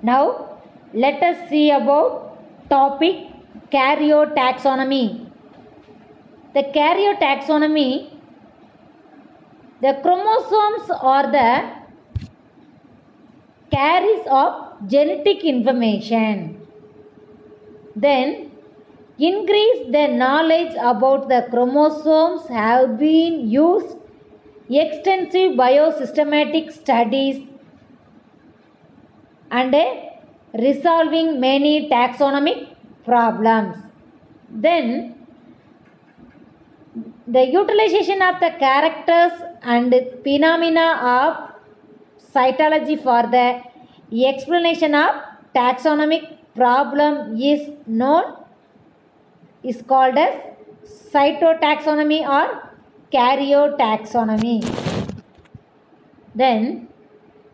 Now let us see about topic karyotaxonomy. The karyotaxonomy, the chromosomes are the carriers of genetic information. Then increase the knowledge about the chromosomes have been used extensive biosystematic studies and resolving many taxonomic problems. Then the utilization of the characters and phenomena of cytology for the explanation of taxonomic problem is called as cytotaxonomy or karyotaxonomy. Then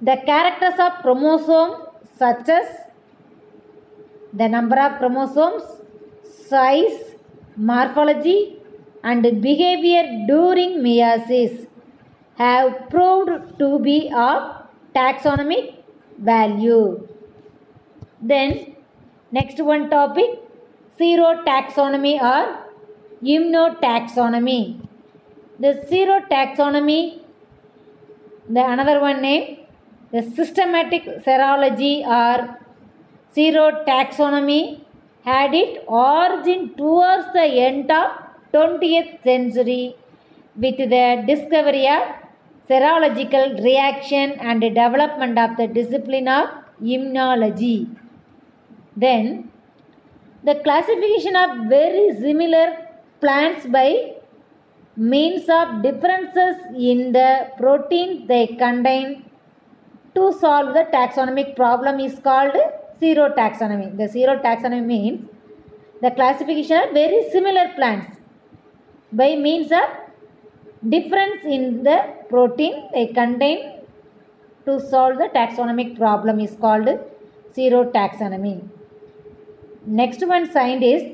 the characters of chromosome such as the number of chromosomes, size, morphology and behavior during meiosis have proved to be of taxonomic value. Then next one topic, serotaxonomy or immunotaxonomy. The serotaxonomy, the another one name, the systematic serology or serotaxonomy had its origin towards the end of 20th century with the discovery of serological reaction and development of the discipline of immunology. Then the classification of very similar plants by means of differences in the protein they contain to solve the taxonomic problem is called serotaxonomy. The serotaxonomy means the classification of very similar plants by means of difference in the protein they contain to solve the taxonomic problem is called serotaxonomy. Next one scientist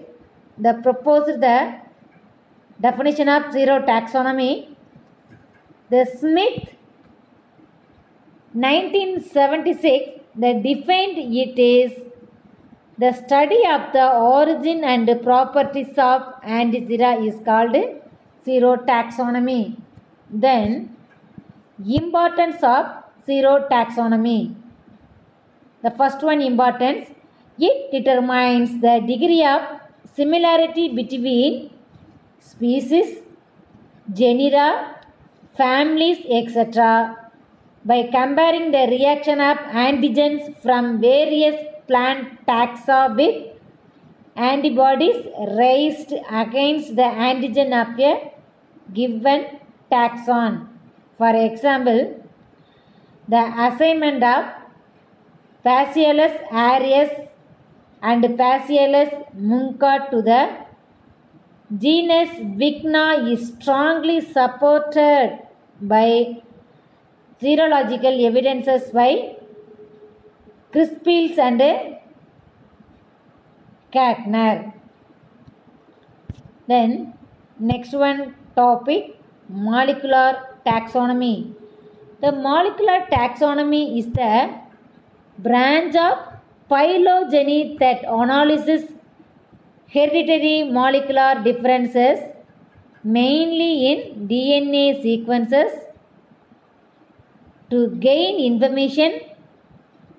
the proposed the definition of serotaxonomy. The Smith 1976 they defined it as the study of the origin and properties of Antisera is called serotaxonomy. Then importance of serotaxonomy. The first one importance, it determines the degree of similarity between species, genera, families, etc. by comparing the reaction of antigens from various plant taxa with antibodies raised against the antigen of a given taxon. For example, the assignment of Phaseolus aureus and Phaseolus munca to the genus Vigna is strongly supported by serological evidences by Crispils and Kattner. Then next one topic, molecular taxonomy. The molecular taxonomy is the branch of phylogeny that analyzes hereditary molecular differences mainly in DNA sequences to gain information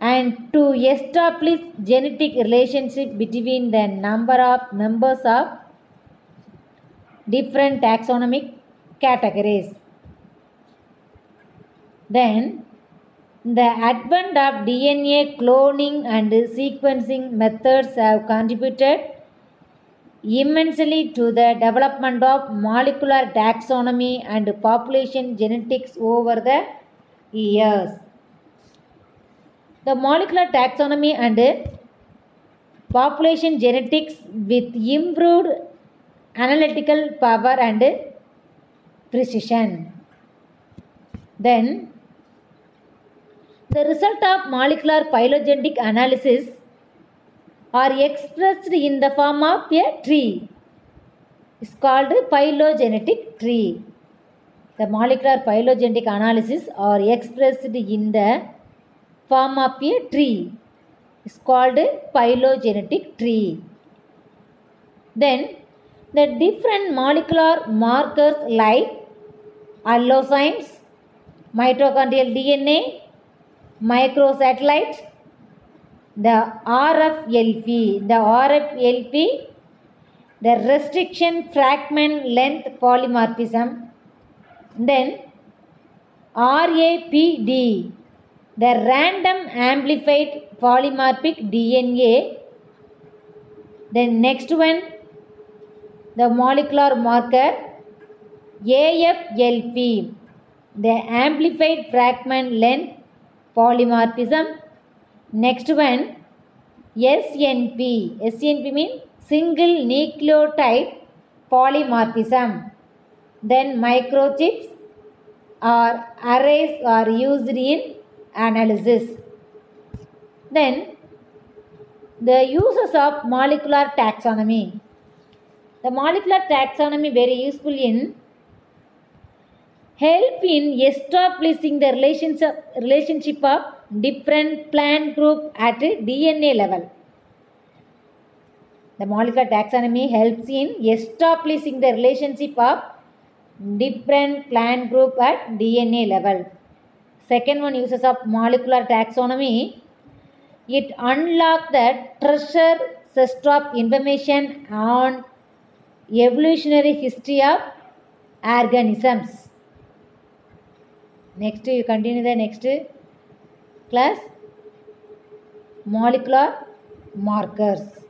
and to establish genetic relationship between the number of members of different taxonomic categories. Then the advent of DNA cloning and sequencing methods have contributed immensely to the development of molecular taxonomy and population genetics over the years. The molecular taxonomy and population genetics with improved analytical power and precision. Then the result of molecular phylogenetic analysis are expressed in the form of a tree. It's called phylogenetic tree. The molecular phylogenetic analysis are expressed in the form of a tree. is called phylogenetic tree. Then the different molecular markers like allozymes, mitochondrial DNA, microsatellite, the RFLP, the restriction fragment length polymorphism, then RAPD, the random amplified polymorphic DNA. Then next one, the molecular marker AFLP, the amplified fragment length polymorphism. Next one, SNP. SNP means single nucleotide polymorphism. Then microchips or arrays are used in analysis. Then the uses of molecular taxonomy. The molecular taxonomy very useful in help in establishing the relationship of different plant group at DNA level. The molecular taxonomy helps in establishing the relationship of different plant group at DNA level. Second one, uses of molecular taxonomy. It unlocks the treasure chest of information on evolutionary history of organisms. Next, you continue the next class. Molecular markers.